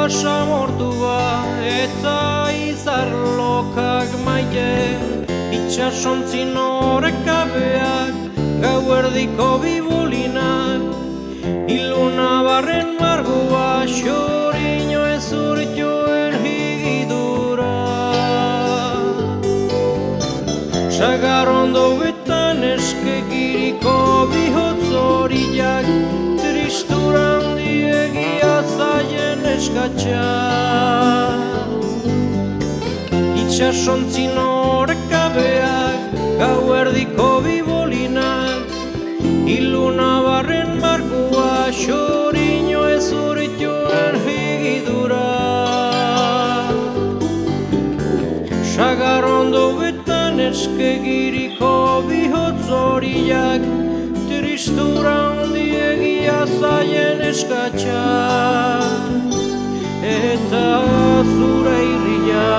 basamortua eta izar lokak maite, itxasontzin horrekabeak, gauerdiko bibolinak, iluna barren margua, xoriño ezurtioen higidura. Sagarondo betan eskegiriko bihotz horiak, tristuran diegia zaien eskatxa. Itxasontzin horrekabeak, gauerdiko bibolinak, iluna barren margua, xoriño ezurtioen higidura. Sagarondo betan eskegiriko bihotz horiak, tristura handiegia zaien eskatxa. Eta zure irria